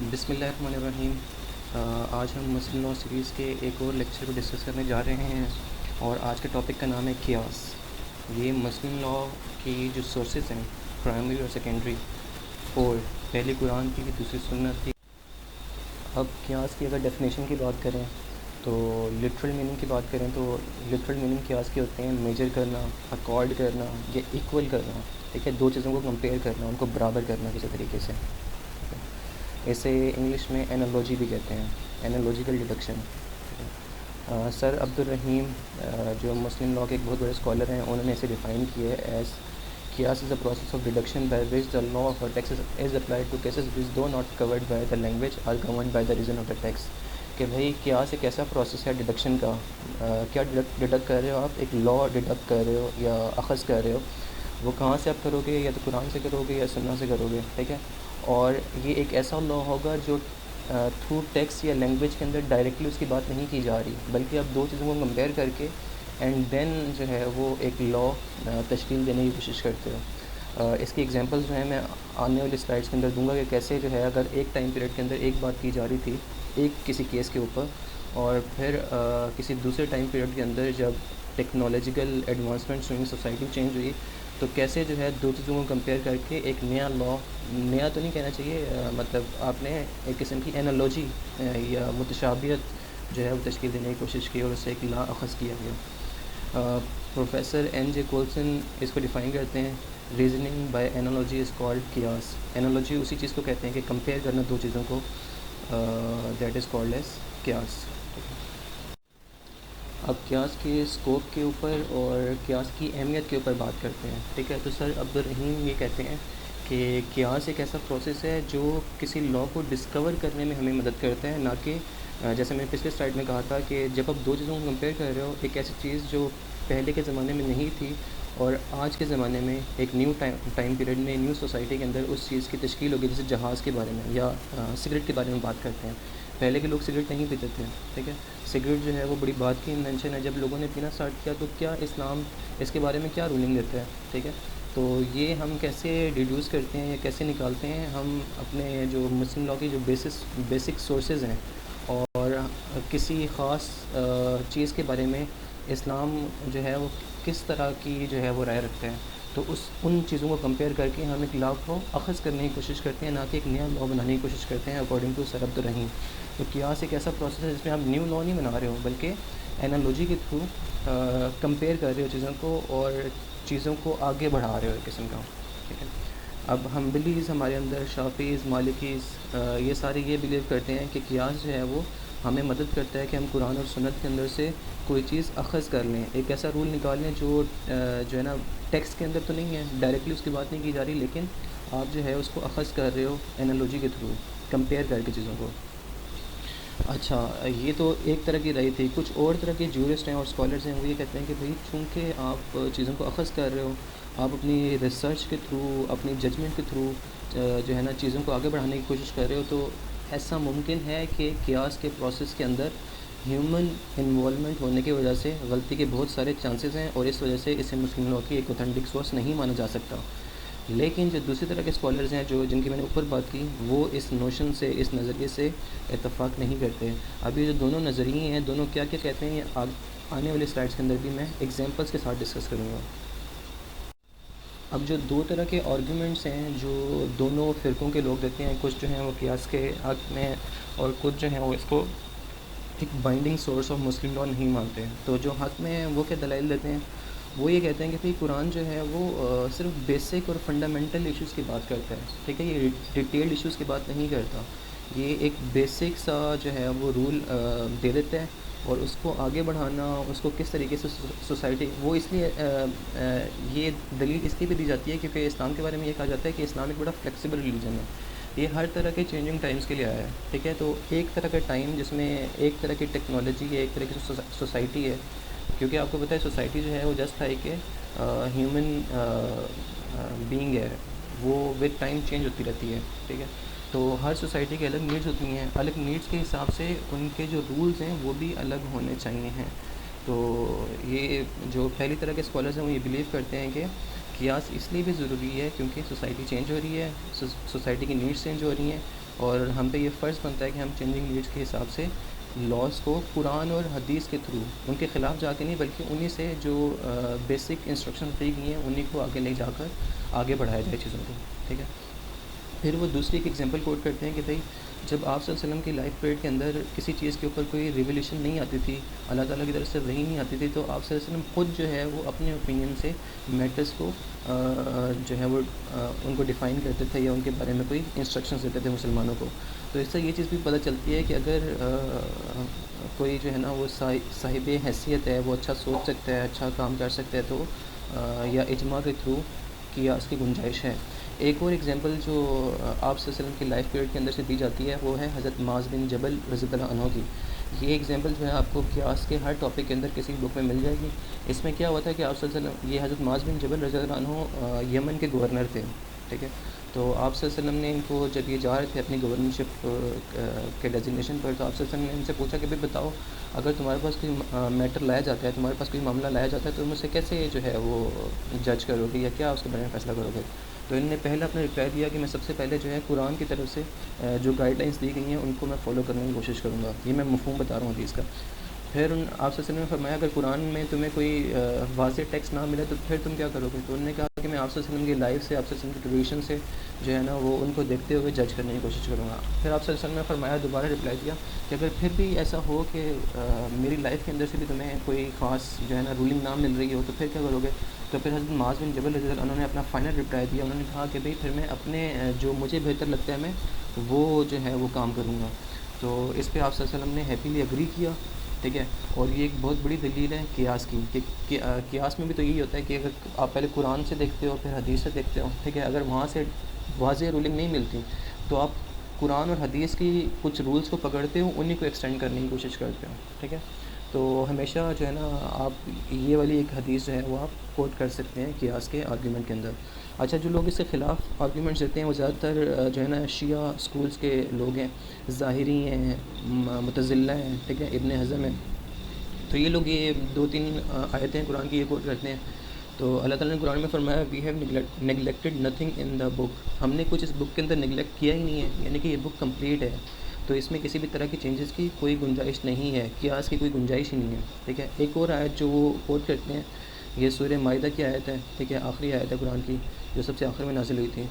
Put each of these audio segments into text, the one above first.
بسم اللہ الرحمن الرحیم۔ آج ہم مسلم لاء سیریز کے ایک اور لیکچر کو ڈسکس کرنے جا رہے ہیں، اور آج کے ٹاپک کا نام ہے قیاس۔ یہ مسلم لاء کی جو سورسز ہیں، پرائمری اور سیکنڈری، اور پہلی قرآن کی دوسری سنت کی۔ اب قیاس کی اگر ڈیفینیشن کی بات کریں تو لٹرل میننگ کی بات کریں تو لٹرل میننگ قیاس کے ہوتے ہیں میجر کرنا، اکارڈ کرنا یا ایکول کرنا، ٹھیک ہے، دو چیزوں کو کمپیئر کرنا، ان کو برابر کرنا کسی طریقے سے۔ اسے انگلش میں اینالوجی بھی کہتے ہیں، اینالوجیکل ڈیڈکشن۔ سر عبد الرحیم جو مسلم لاء کے ایک بہت بڑے اسکالر ہیں، انہوں نے اسے ڈیفائن کیا ہے ایز قیاس is a process of deduction by which the law of text is applied to cases which do not covered by the language are governed by the reason of the text. کہ بھائی قیاس ایک ایسا process ہے deduction کا، کیا deduct کر رہے ہو آپ، ایک لاء ڈیڈکٹ کر رہے ہو یا اخذ کر رہے ہو، وہ کہاں سے آپ کرو گے، یا تو قرآن سے کرو گے یا سنت سے کرو گے، ٹھیک ہے۔ اور یہ ایک ایسا لاء ہوگا جو تھرو ٹیکسٹ یا لینگویج کے اندر ڈائریکٹلی اس کی بات نہیں کی جا رہی، بلکہ آپ دو چیزوں کو کمپیئر کر کے اینڈ دین جو ہے وہ ایک لاء تشکیل دینے کی کوشش کرتے ہو۔ اس کی ایگزامپلز جو ہیں میں آنے والی سلائڈس کے اندر دوں گا کہ کیسے جو ہے اگر ایک ٹائم پیریڈ کے اندر ایک بات کی جا رہی تھی ایک کسی کیس کے اوپر، اور پھر کسی دوسرے ٹائم پیریڈ کے اندر جب ٹیکنالوجیکل ایڈوانسمنٹس ہوئی، سوسائٹی چینج ہوئی، تو کیسے جو ہے دو چیزوں کو کمپیئر کر کے ایک نیا لاء، نیا تو نہیں کہنا چاہیے، مطلب آپ نے ایک قسم کی اینالوجی یا متشابہت جو ہے وہ تشکیل دینے کی کوشش کی اور اس سے ایک لاء اخذ کیا گیا۔ پروفیسر این جے کولسن اس کو ڈیفائن کرتے ہیں، reasoning by analogy is called قیاس۔ اینالوجی اسی چیز کو کہتے ہیں کہ کمپیئر کرنا دو چیزوں کو، دیٹ از کالڈ ایز قیاس۔ اب قیاس کے اسکوپ کے اوپر اور قیاس کی اہمیت کے اوپر بات کرتے ہیں، ٹھیک ہے۔ تو سر عبد الرحیم یہ کہتے ہیں کہ قیاس ایک ایسا پروسیس ہے جو کسی لاء کو ڈسکور کرنے میں ہمیں مدد کرتا ہے، نہ کہ جیسے میں نے پچھلے سلائڈ میں کہا تھا کہ جب آپ دو چیزوں کو کمپیئر کر رہے ہو، ایک ایسی چیز جو پہلے کے زمانے میں نہیں تھی اور آج کے زمانے میں ایک نیو ٹائم پیریڈ میں نیو سوسائٹی کے اندر اس چیز کی تشکیل ہوگی، جیسے جہاز کے بارے میں یا سگریٹ کے بارے میں بات کرتے ہیں۔ پہلے کے لوگ سگریٹ نہیں پیتے تھے، ٹھیک ہے۔ سگریٹ جو ہے وہ بڑی بات کی انوینشن ہے، جب لوگوں نے پینا اسٹارٹ کیا تو کیا اسلام اس کے بارے میں کیا رولنگ دیتا ہے، ٹھیک ہے۔ تو یہ ہم کیسے ڈیڈیوس کرتے ہیں یا کیسے نکالتے ہیں، ہم اپنے جو مسلم لاء کی جو بیسک سورسز ہیں اور کسی خاص چیز کے بارے میں اسلام جو ہے وہ کس طرح کی جو ہے وہ رائے رکھتا ہے، تو ان چیزوں کو کمپیئر کر کے ہم ایک لاء کو اخذ کرنے کی کوشش کرتے ہیں، نہ کہ ایک نیا لاء بنانے کی کوشش کرتے ہیں اکارڈنگ ٹو سر عبد الرحیم۔ تو قیاس ایک ایسا پروسیس ہے جس میں آپ نیو لاء نہیں بنا رہے ہو، بلکہ اینالوجی کے تھرو کمپیئر کر رہے ہو چیزوں کو اور چیزوں کو آگے بڑھا رہے ہو ایک قسم کا، ٹھیک ہے۔ اب ہمبلیز ہمارے اندر، شافیز، مالکیز، یہ سارے یہ بلیو کرتے ہیں کہ قیاس جو ہے وہ ہمیں مدد کرتا ہے کہ ہم قرآن اور سنت کے اندر سے کوئی چیز اخذ کر لیں، ایک ایسا رول نکال لیں جو جو ہے نا ٹیکسٹ کے اندر تو نہیں ہے، ڈائریکٹلی اس کی بات نہیں کی جا رہی، لیکن آپ جو ہے اس کو اخذ کر رہے ہو اینالوجی کے تھرو، کمپیئر کر کے چیزوں کو۔ اچھا، یہ تو ایک طرح کی رہی تھی۔ کچھ اور طرح کے جورسٹ ہیں اور اسکالرز ہیں، وہ یہ کہتے ہیں کہ بھئی چونکہ آپ چیزوں کو اخذ کر رہے ہو، آپ اپنی ریسرچ کے تھرو، اپنی ججمنٹ کے تھرو جو ہے نا چیزوں کو آگے بڑھانے کی کوشش کر رہے ہو، تو ایسا ممکن ہے کہ قیاس کے پروسیس کے اندر ہیومن انوالومنٹ ہونے کی وجہ سے غلطی کے بہت سارے چانسز ہیں، اور اس وجہ سے اسے مسلم لاء کی ایک اوتھینٹک سورس نہیں مانا جا سکتا۔ لیکن جو دوسری طرح کے اسکالرز ہیں جن کی میں نے اوپر بات کی، وہ اس نوشن سے، اس نظریے سے اتفاق نہیں کرتے۔ اب یہ جو دونوں نظریے ہیں، دونوں کیا کیا کہتے ہیں، یہ آنے والی سلائڈس کے اندر بھی میں ایگزامپلس کے ساتھ ڈسکس کروں گا۔ اب جو دو طرح کے آرگومنٹس ہیں جو دونوں فرقوں کے لوگ دیتے ہیں، کچھ جو ہیں وہ قیاس کے حق میں اور کچھ جو ہیں وہ اس کو ایک binding source of Muslim law نہیں مانتے ہیں۔ تو جو حق میں ہیں وہ کیا دلائل دیتے ہیں، وہ یہ کہتے ہیں کہ بھئی قرآن جو ہے وہ صرف بیسک اور فنڈامنٹل ایشوز کی بات کرتا ہے، ٹھیک ہے، یہ ڈیٹیلڈ ایشوز کی بات نہیں کرتا، یہ ایک بیسک سا جو ہے وہ رول دے دیتا ہے، اور اس کو آگے بڑھانا، اس کو کس طریقے سے سوسائٹی، وہ اس لیے یہ دلیل اس لیے بھی دی جاتی ہے کیونکہ اسلام کے بارے میں یہ کہا جاتا ہے کہ اسلام ایک بڑا فلیکسیبل ریلیجن ہے، یہ ہر طرح کے چینجنگ ٹائمز کے لیے آیا ہے، ٹھیک ہے۔ تو ایک طرح کا ٹائم جس میں ایک طرح کی ٹیکنالوجی ہے، ایک طرح کی سوسائٹی ہے، کیونکہ آپ کو پتہ ہے سوسائٹی جو ہے وہ جسٹ ہے کہ ہیومن بینگ ہے، وہ ود ٹائم چینج ہوتی رہتی ہے، ٹھیک ہے۔ تو ہر سوسائٹی کی الگ نیڈز ہوتی ہیں، الگ نیڈز کے حساب سے ان کے جو رولز ہیں وہ بھی الگ ہونے چاہیے ہیں۔ تو یہ جو پہلی طرح کے اسکالرز ہیں وہ یہ بلیو کرتے ہیں کہ قیاس اس لیے بھی ضروری ہے کیونکہ سوسائٹی چینج ہو رہی ہے، سوسائٹی کی نیڈز چینج ہو رہی ہیں، اور ہم پہ یہ فرض بنتا ہے کہ ہم چینجنگ نیڈس کے حساب سے لاس کو قرآن اور حدیث کے تھرو ان کے خلاف جا کے نہیں بلکہ انہی سے جو بیسک انسٹرکشن دی گئی ہیں انہی کو آگے لے جا کر آگے بڑھایا جائے چیزوں کو. ٹھیک ہے. پھر وہ دوسری ایک ایگزامپل کوٹ کرتے ہیں کہ بھائی جب آپ صلی اللہ علیہ وسلم کی لائف پیریڈ کے اندر کسی چیز کے اوپر کوئی ریولیوشن نہیں آتی تھی, اللہ تعالیٰ کی طرف سے وحی نہیں آتی تھی, تو آپ صلی اللہ علیہ وسلم خود جو ہے وہ اپنے اوپینین سے میٹرس کو جو ہے وہ ان کو ڈیفائن کرتے تھے یا ان کے بارے میں کوئی انسٹرکشنز دیتے تھے مسلمانوں کو. تو اس سے یہ چیز بھی پتہ چلتی ہے کہ اگر کوئی جو ہے نا وہ صاحب حیثیت ہے, وہ اچھا سوچ سکتا ہے, اچھا کام کر سکتا ہے, تو یا اجماع کے تھرو قیاس کی گنجائش ہے. ایک اور ایگزامپل جو آپ صلی اللہ علیہ وسلم کی لائف پیریڈ کے اندر سے دی جاتی ہے وہ ہے حضرت معاذ بن جبل رضی اللہ عنہ کی. یہ ایگزامپل جو ہے آپ کو قیاس کے ہر ٹاپک کے اندر کسی بک میں مل جائے گی. اس میں کیا ہوا تھا کہ آپ صلی اللہ علیہ وسلم, یہ حضرت معاذ بن جبل رضی اللہ عنہ یمن کے گورنر تھے. ٹھیک ہے. تو آپ صلی اللہ علیہ وسلم نے ان کو جب یہ جا رہے تھے اپنی گورنرشپ کے ڈیزگنیشن پر, تو آپ صلی اللہ علیہ وسلم نے ان سے پوچھا کہ بھائی بتاؤ, اگر تمہارے پاس کوئی میٹر لایا جاتا ہے, تمہارے پاس کوئی معاملہ لایا جاتا ہے, تو تم اسے کیسے جو ہے وہ جج کرو گے یا کیا اس کے بارے میں فیصلہ کرو گے. تو انہوں نے پہلے اپنا رپلائی دیا کہ میں سب سے پہلے جو ہے قرآن کی طرف سے جو گائیڈ لائنس دی گئی ہیں ان کو میں فالو کرنے کی کوشش کروں گا. یہ میں مفہوم بتا رہا ہوں حدیث کا. پھر آپ صلی اللہ علیہ وسلم نے فرمایا اگر قرآن میں تمہیں کوئی واضح ٹیکسٹ نہ ملے تو پھر تم کیا کرو گے. تو انہوں نے کہا کہ میں آپ صلی اللہ علیہ وسلم کی لائف سے, آپ صلی اللہ علیہ وسلم کی ٹریڈیشن سے جو ہے نا وہ ان کو دیکھتے ہوئے جج کرنے کی کوشش کروں گا. پھر آپ صلی اللہ علیہ وسلم نے فرمایا, دوبارہ رپلائی دیا کہ اگر پھر بھی ایسا ہو کہ میری لائف کے اندر سے بھی تمہیں کوئی خاص جو ہے نا رولنگ نہ مل رہی ہو تو پھر کیا کرو گے. تو پھر حضرت معاذ بن جبل رضی اللہ عنہ نے اپنا فائنل رپلائی دیا. انہوں نے کہا کہ بھئی پھر میں اپنے جو مجھے بہتر لگتا ہے میں وہ جو ہے وہ کام کروں گا. تو اس پہ آپ صلی اللہ علیہ وسلم نے ہیپیلی اگری کیا. ٹھیک ہے. اور یہ ایک بہت بڑی دلیل ہے قیاس کی, کہ قیاس میں بھی تو یہی ہوتا ہے کہ اگر آپ پہلے قرآن سے دیکھتے ہو پھر حدیث سے دیکھتے ہو, ٹھیک ہے, اگر وہاں سے واضح رولنگ نہیں ملتی تو آپ قرآن اور حدیث کی کچھ رولز کو پکڑتے ہو, انہی کو ایکسٹینڈ کرنے کی کوشش کرتے ہو. ٹھیک ہے. تو ہمیشہ جو ہے نا آپ یہ والی ایک حدیث جو ہے وہ آپ کوٹ کر سکتے ہیں قیاس کے آرگیومنٹ کے اندر. اچھا, جو لوگ اس کے خلاف آرگیومنٹس دیتے ہیں وہ زیادہ تر جو ہے نا شیعہ سکولز کے لوگ ہیں, ظاہری ہیں, معتزلہ ہیں, ٹھیک ہے, ابن حزم ہیں. تو یہ لوگ یہ 2-3 آیتیں قرآن کی یہ کوٹ کرتے ہیں. تو اللہ تعالیٰ نے قرآن میں فرمایا we have neglected nothing in the book, ہم نے کچھ اس بک کے اندر نیگلیکٹ کیا ہی نہیں ہے, یعنی کہ یہ بک کمپلیٹ ہے, تو اس میں کسی بھی طرح کی چینجز کی کوئی گنجائش نہیں ہے, قیاس کی کوئی گنجائش ہی نہیں ہے. ٹھیک ہے. ایک اور آیت جو وہ کوٹ کرتے ہیں یہ سورہ مائدہ کی آیت ہے. ٹھیک ہے. آخری آیت ہے قرآن کی جو سب سے آخر میں نازل ہوئی تھی.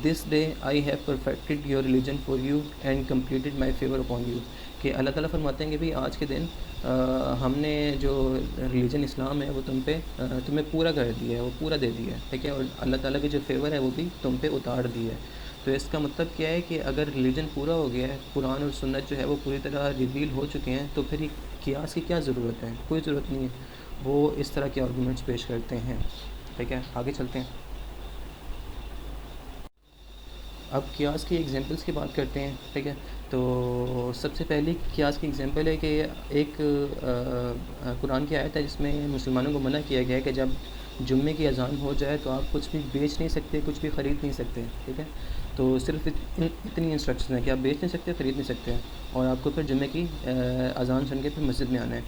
This day I have perfected your religion for you and completed my favour upon you, کہ اللہ تعالیٰ فرماتے ہیں کہ بھئی آج کے دن ہم نے جو ریلیجن اسلام ہے وہ تمہیں پورا کر دیا ہے, وہ پورا دے دیا ہے. ٹھیک ہے. اور اللہ تعالیٰ کی جو فیور ہے وہ بھی تم پہ اتار دی ہے. تو اس کا مطلب کیا ہے کہ اگر ریلیجن پورا ہو گیا ہے, قرآن اور سنت جو ہے وہ پوری طرح ریویل ہو چکے ہیں, تو پھر قیاس کی کیا ضرورت ہے, کوئی ضرورت نہیں ہے. وہ اس طرح کے آرگومنٹس پیش کرتے ہیں. ٹھیک ہے. آگے چلتے ہیں. اب قیاس کی ایگزامپلس کی بات کرتے ہیں. ٹھیک ہے. تو سب سے پہلی قیاس کی ایگزامپل ہے کہ ایک قرآن کی آیت ہے جس میں مسلمانوں کو منع کیا گیا ہے کہ جب جمعے کی اذان ہو جائے تو آپ کچھ بھی بیچ نہیں سکتے, کچھ بھی خرید نہیں سکتے. ٹھیک ہے. تو صرف اتنی انسٹرکشن ہیں کہ آپ بیچ نہیں سکتے, خرید نہیں سکتے, اور آپ کو پھر جمعے کی اذان سن کے پھر مسجد میں آنا ہے.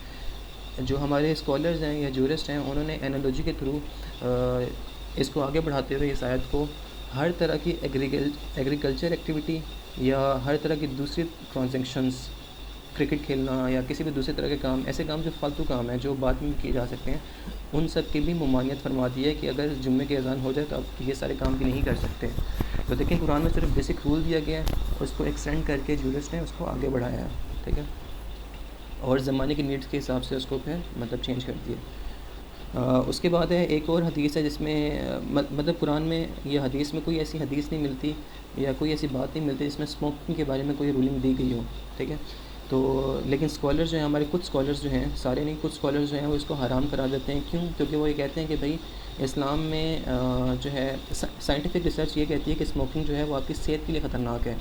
جو ہمارے اسکالرز ہیں یا جورسٹ ہیں انہوں نے اینالوجی کے تھرو اس کو آگے بڑھاتے ہوئے اس آیت کو ہر طرح کی ایگریکلچر ایکٹیویٹی یا ہر طرح کی دوسری ٹرانزیکشنز, کرکٹ کھیلنا یا کسی بھی دوسرے طرح کے کام, ایسے کام جو فالتو کام ہیں جو بعد میں کیے جا سکتے ہیں, ان سب کی بھی ممانعت فرما دی ہے کہ اگر جمعے کی اذان ہو جائے تو آپ یہ سارے کام بھی نہیں کر سکتے. تو دیکھیں قرآن میں صرف بیسک رول دیا گیا ہے, اس کو ایکسٹینڈ کر کے جورسٹ نے اس کو آگے بڑھایا ہے. ٹھیک ہے. اور زمانے کی نیڈس کے حساب سے اس کو پھر مطلب چینج کر دیا. اس کے بعد ہے ایک اور حدیث ہے جس میں مطلب قرآن میں یہ حدیث میں کوئی ایسی حدیث نہیں ملتی یا کوئی ایسی بات نہیں ملتی جس میں اسموکنگ کے بارے میں کوئی رولنگ دی گئی ہو. ٹھیک ہے. تو لیکن اسکالرز جو ہیں, ہمارے کچھ اسکالرز جو ہیں, سارے نہیں, کچھ اسکالرز جو ہیں وہ اس کو حرام قرار دیتے ہیں. کیوں؟ کیونکہ وہ یہ کہتے ہیں کہ بھائی اسلام میں جو ہے سائنٹیفک ریسرچ یہ کہتی ہے کہ اسموکنگ جو ہے وہ آپ کی صحت کے لیے خطرناک ہے,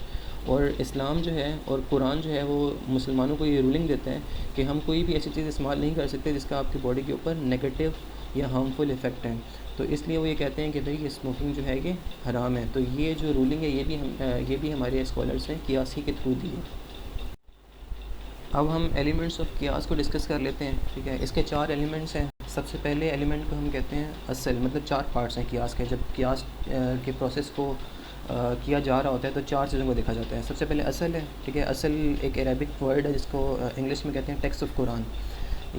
اور اسلام جو ہے اور قرآن جو ہے وہ مسلمانوں کو یہ رولنگ دیتا ہے کہ ہم کوئی بھی ایسی چیز استعمال نہیں کر سکتے جس کا آپ کی باڈی کے اوپر نگیٹو یا ہارمفل افیکٹ ہے. تو اس لیے وہ یہ کہتے ہیں کہ بھائی اسموکنگ جو ہے یہ حرام ہے. تو یہ جو رولنگ ہے یہ بھی ہمارے اسکالرس نے قیاسی کے تھرو دی ہے. اب ہم ایلیمنٹس آف قیاس کو ڈسکس کر لیتے ہیں. ٹھیک ہے. اس کے 4 ایلیمنٹس ہیں. سب سے پہلے ایلیمنٹ کو ہم کہتے ہیں اصل, مطلب 4 پارٹس ہیں قیاس کے. جب قیاس کے پروسیس کو کیا جا رہا ہوتا ہے تو چار چیزوں کو دیکھا جاتا ہے. سب سے پہلے اصل ہے, ٹھیک ہے. اصل ایک عربک ورڈ ہے جس کو انگلش میں کہتے ہیں ٹیکسٹ آف قرآن.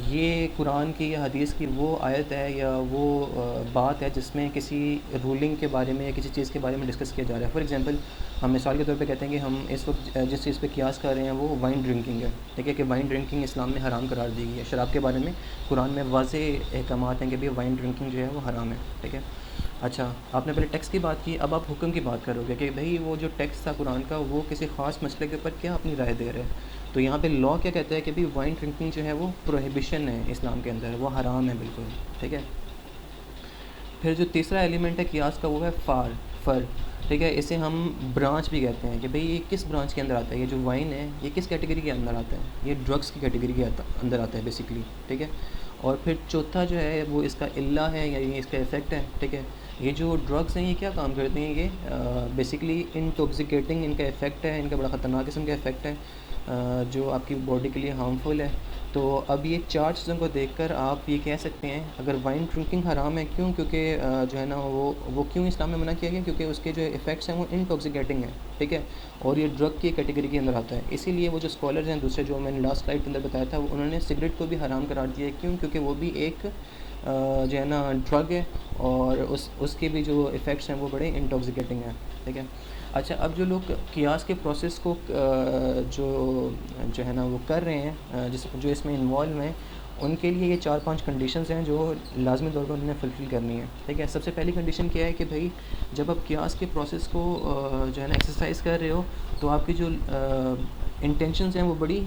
یہ قرآن کی یا حدیث کی وہ آیت ہے یا وہ بات ہے جس میں کسی رولنگ کے بارے میں یا کسی چیز کے بارے میں ڈسکس کیا جا رہا ہے. فار ایگزامپل ہم مثال کے طور پہ کہتے ہیں کہ ہم اس وقت جس چیز پہ قیاس کر رہے ہیں وہ وائن ڈرنکنگ ہے, ٹھیک ہے, کہ وائن ڈرنکنگ اسلام میں حرام قرار دی گئی ہے. شراب کے بارے میں قرآن میں واضح احکامات ہیں کہ بھئی وائن ڈرنکنگ جو ہے وہ حرام ہے, ٹھیک ہے. اچھا, آپ نے پہلے ٹیکس کی بات کی, اب آپ حکم کی بات کرو گے کہ بھئی وہ جو ٹیکس تھا قرآن کا وہ کسی خاص مسئلے کے اوپر کیا اپنی رائے دے رہے ہیں. تو یہاں پہ لا کیا کہتا ہے کہ بھئی وائن ڈرنکنگ جو ہے وہ پروہیبیشن ہے اسلام کے اندر, وہ حرام ہے بالکل, ٹھیک ہے. پھر جو تیسرا ایلیمنٹ ہے قیاس کا وہ ہے فر, ٹھیک ہے. اسے ہم برانچ بھی کہتے ہیں کہ بھئی یہ کس برانچ کے اندر آتا ہے, یہ جو وائن ہے یہ کس کیٹیگری کے اندر آتا ہے, یہ ڈرگس کی کیٹیگری کے اندر آتا ہے بیسیکلی, ٹھیک ہے. اور پھر چوتھا جو ہے وہ اس کا علہ ہے یا یہ اس کا افیکٹ ہے, ٹھیک ہے. یہ جو ڈرگس ہیں یہ کیا کام کرتے ہیں, یہ بیسیکلی انٹاکسیکیٹنگ ان کا افیکٹ ہے, ان کا بڑا خطرناک قسم کا افیکٹ ہے جو آپ کی باڈی کے لیے ہارمفل ہے. تو اب یہ چار چیزوں کو دیکھ کر آپ یہ کہہ سکتے ہیں اگر وائن ڈرنکنگ حرام ہے, کیوں, کیونکہ جو ہے نا وہ کیوں اسلام میں منع کیا گیا, کیونکہ اس کے جو افیکٹس ہیں وہ انٹاکسیکیٹنگ ہیں, ٹھیک ہے, اور یہ ڈرگ کی کیٹیگری کے اندر آتا ہے. اسی لیے وہ جو اسکالرز ہیں دوسرے جو میں نے لاسٹ سلائڈ کے اندر بتایا تھا انہوں نے سگریٹ کو بھی حرام قرار دیا ہے, کیوں, کیونکہ وہ بھی ایک جو ہے نا ڈرگ ہے اور اس کے بھی جو افیکٹس ہیں وہ بڑے انٹاکسیکیٹنگ ہیں, ٹھیک ہے. اچھا, اب جو لوگ قیاس کے پروسیس کو جو ہے نا وہ کر رہے ہیں, جو اس میں انوالو ہیں, ان کے لیے یہ 4-5 کنڈیشنز ہیں جو لازمی طور پر انہوں نے فلفل کرنی ہے, ٹھیک ہے. سب سے پہلی کنڈیشن کیا ہے کہ بھائی جب آپ قیاس کے پروسیس کو جو ہے نا ایکسرسائز کر رہے ہو تو آپ کی جو انٹینشنز ہیں وہ بڑی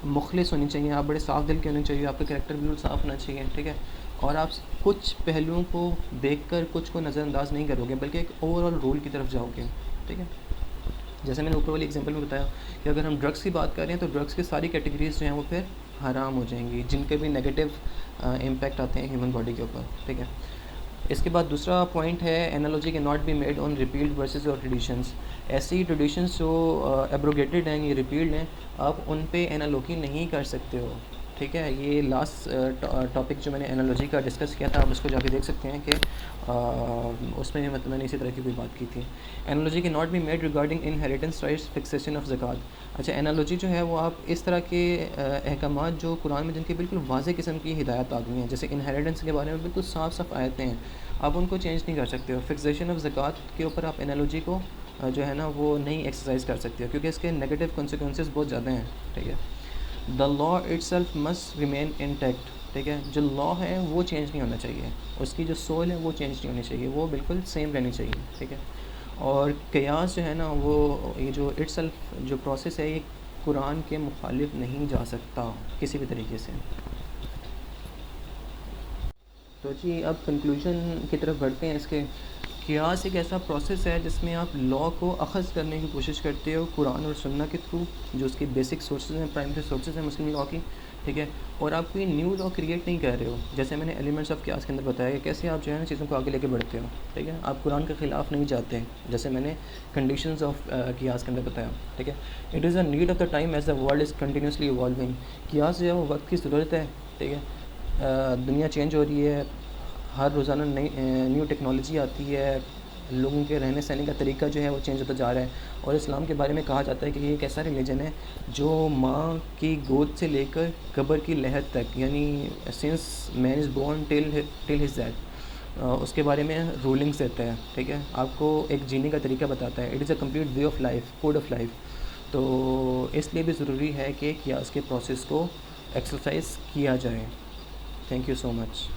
مخلص ہونی چاہیے, آپ بڑے صاف دل کے ہونے چاہیے, آپ کا کریکٹر بالکل صاف ہونا چاہیے, ٹھیک ہے. اور آپ کچھ پہلوؤں کو دیکھ کر کچھ کو نظر انداز نہیں کرو گے بلکہ ایک اوور آل رول کی طرف جاؤ گے, ٹھیک ہے. جیسے میں نے اوپر والی ایگزامپل میں بتایا کہ اگر ہم ڈرگس کی بات کر رہے ہیں تو ڈرگس کی ساری کیٹیگریز جو ہیں وہ پھر حرام ہو جائیں گی جن کے بھی نیگیٹو امپیکٹ آتے ہیں ہیومن باڈی کے اوپر, ٹھیک ہے. اس کے بعد دوسرا پوائنٹ ہے analogy can not be made on repealed verses اور ٹریڈیشنس. ایسی ٹریڈیشنس جو ایبروگیٹڈ ہیں, یہ ریپیلڈ ہیں, آپ ان پہ انالوجی نہیں کر سکتے ہو, ٹھیک ہے. یہ لاسٹ ٹاپک جو میں نے انالوجی کا ڈسکس کیا تھا آپ اس کو جا کے دیکھ سکتے ہیں کہ اس میں میں نے اسی طرح کی کوئی بات کی تھی. Analogy can not be made regarding inheritance rights fixation of zakat. اچھا, انالوجی جو ہے وہ آپ اس طرح کے احکامات جو قرآن میں جن کی بالکل واضح قسم کی ہدایات آ گئی ہیں, جیسے انہیریٹنس کے بارے میں بالکل صاف صاف آیتیں ہیں, آپ ان کو چینج نہیں کر سکتے ہو. فکسیشن آف زکوٰۃ کے اوپر آپ انالوجی کو جو ہے نا وہ نہیں ایکسرسائز کر سکتے ہو کیونکہ اس کے نیگیٹو کانسیکوینسز بہت زیادہ ہیں, ٹھیک ہے. The law itself must remain intact, ٹھیک ہے. جو لا ہے وہ چینج نہیں ہونا چاہیے, اس کی جو سول ہے وہ چینج نہیں ہونی چاہیے, وہ بالکل سیم رہنی چاہیے, ٹھیک ہے. اور قیاس جو ہے نا وہ یہ جو اٹ سیلف جو پروسیس ہے یہ قرآن کے مخالف نہیں جا سکتا کسی بھی طریقے سے. تو جی اب کنکلوژن کی طرف بڑھتے ہیں. اس کے قیاس ایک ایسا پروسیس ہے جس میں آپ لا کو اخذ کرنے کی کوشش کرتے ہو قرآن اور سنہ کے تھرو, جو اس کی بیسک سورسز ہیں, پرائمری سورسز ہیں مسلم لا کی, ٹھیک ہے. اور آپ کوئی نیو لا کریٹ نہیں کر رہے ہو, جیسے میں نے ایلیمنٹس آف قیاس کے اندر بتایا کہ کیسے آپ جو ہے نا چیزوں کو آگے لے کے بڑھتے ہو, ٹھیک ہے. آپ قرآن کے خلاف نہیں جاتے جیسے میں نے کنڈیشنز آف قیاس کے اندر بتایا, ٹھیک ہے. It is a need of the time as the world is continuously evolving. قیاس جو ہے وہ وقت کی ضرورت ہے, ٹھیک ہے. دنیا چینج ہو رہی ہے, ہر روزانہ نئی نیو ٹیکنالوجی آتی ہے, لوگوں کے رہنے سہنے کا طریقہ جو ہے وہ چینج ہوتا جا رہا ہے. اور اسلام کے بارے میں کہا جاتا ہے کہ یہ ایک ایسا ریلیجن ہے جو ماں کی گود سے لے کر قبر کی لحد تک, یعنی since man is born till his death, اس کے بارے میں رولنگس دیتا ہے, ٹھیک ہے. آپ کو ایک جینے کا طریقہ بتاتا ہے. It is a complete way of life, code of life. تو اس لیے بھی ضروری ہے کہ قیاس کے پروسیس کو ایکسرسائز کیا جائے. Thank you so much.